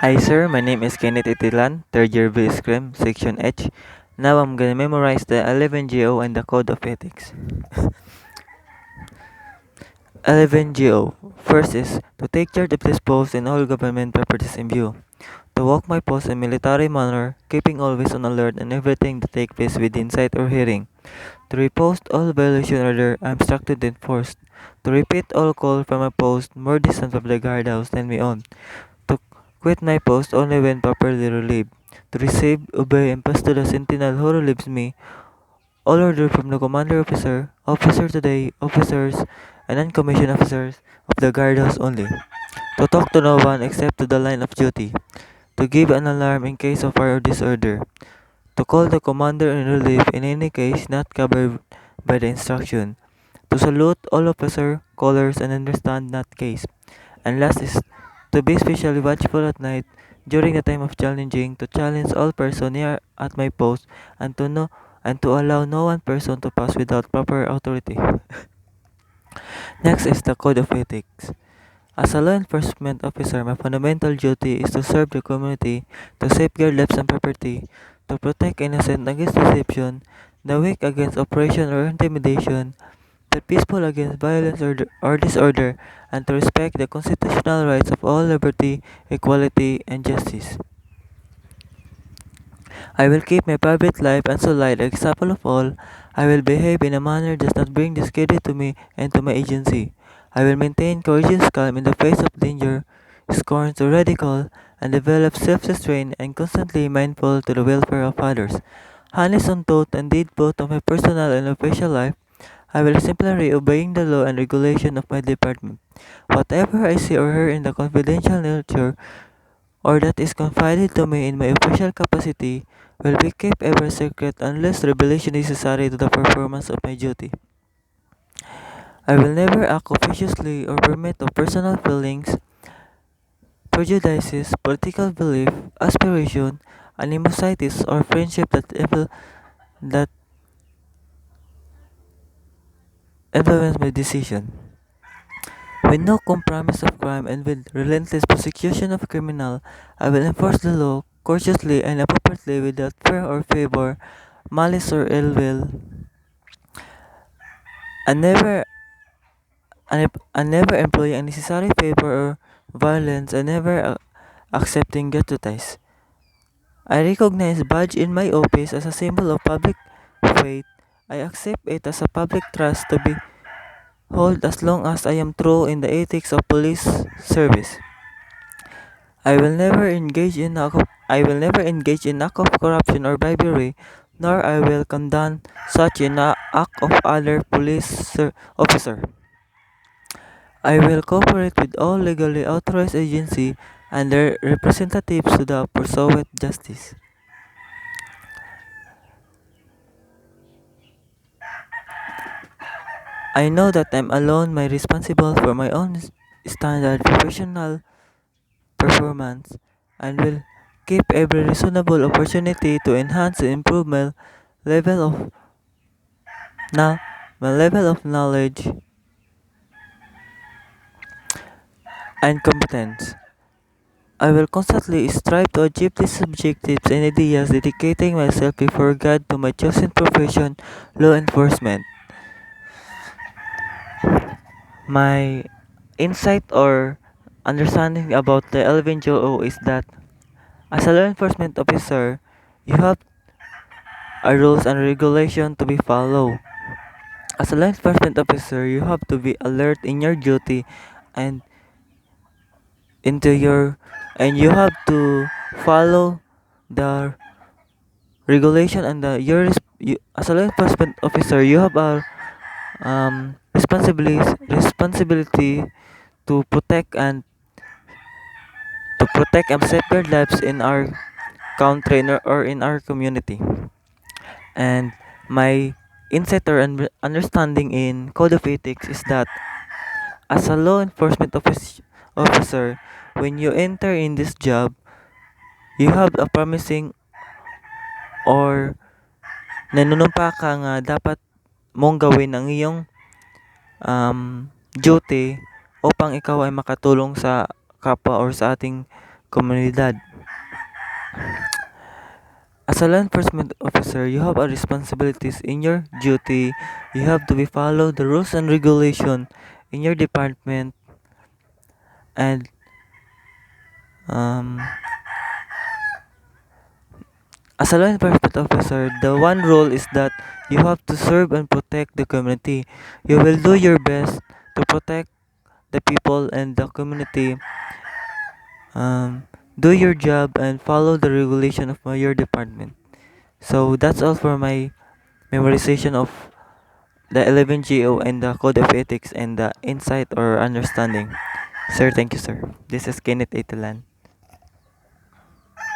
Hi sir, my name is Kenneth Itilan, 3rd year B Scrim, Section H. Now I'm gonna memorize the 11GO and the Code of Ethics. 11GO. First is to take charge of this post and all government properties in view. To walk my post in military manner, keeping always on alert on everything that take place within sight or hearing. To repost all violation order I'm instructed and enforced. To repeat all call from a post more distant from the guardhouse than me on. To quit my post only when properly relieved. To receive, obey, and pass to the sentinel who relieves me. All order from the commander officer, officer today, officers, and non-commissioned officers of the guardhouse only. To talk to no one except to the line of duty. To give an alarm in case of fire or disorder. To call the commander in relief in any case not covered by the instruction. To salute all officer, callers, and understand that case. And last is to be especially watchful at night during the time of challenging, to challenge all persons near at my post, and to know and to allow no one person to pass without proper authority. Next is the Code of Ethics. As a law enforcement officer, my fundamental duty is to serve the community, to safeguard lives and property, to protect innocent against deception, the weak against oppression or intimidation, the peaceful against violence or disorder, and to respect the constitutional rights of all liberty, equality, and justice. I will keep my private life and soul light example of all. I will behave in a manner that does not bring discredit to me and to my agency. I will maintain courageous calm in the face of danger, scorn to ridicule, and develop self-restraint and constantly mindful to the welfare of others. Honest on thought and deed both of my personal and official life, I will simply obeying the law and regulation of my department. Whatever I see or hear in the confidential nature or that is confided to me in my official capacity will be kept ever secret unless revelation is necessary to the performance of my duty. I will never act officiously or permit of personal feelings, prejudices, political belief, aspiration, animosities, or friendship that influence my decision. With no compromise of crime and with relentless prosecution of criminal, I will enforce the law courteously and appropriately without fear or favor, malice or ill will, and never employing unnecessary favor or violence, and never accepting gratuities. I recognize badge in my office as a symbol of public faith. I accept it as a public trust to be held as long as I am true in the ethics of police service. I will never engage in act of corruption or bribery, nor I will condone such an act of other officer. I will cooperate with all legally authorized agencies and their representatives to the pursuit justice. I know that I'm alone my responsible for my own standard professional performance and will keep every reasonable opportunity to enhance and improve level of now my level of knowledge and competence. I will constantly strive to achieve these objectives and ideas, dedicating myself before God to my chosen profession, law enforcement. My insight or understanding about the LVNJO is that as a law enforcement officer, you have a rules and regulation to be followed. As a law enforcement officer, you have to be alert in your duty and into your and you have to follow the regulation and as a law enforcement officer you have a responsibility to protect and safeguard lives in our country or in our community. And my insight or understanding in code of ethics is that as a law enforcement officer, when you enter in this job, you have a promising or nanunumpa ka nga dapat mong gawin ang iyong duty upang ikaw ay makatulong sa kapwa or sa ating comunidad. As a law enforcement officer, you have a responsibilities in your duty. You have to be follow the rules and regulation in your department, and um, as a law enforcement officer, the one rule is that you have to serve and protect the community. You will do your best to protect the people and the community. Do your job and follow the regulation of your department. So that's all for my memorization of the 11GO and the Code of Ethics and the insight or understanding. Sir, thank you, sir. This is Kenneth Italan.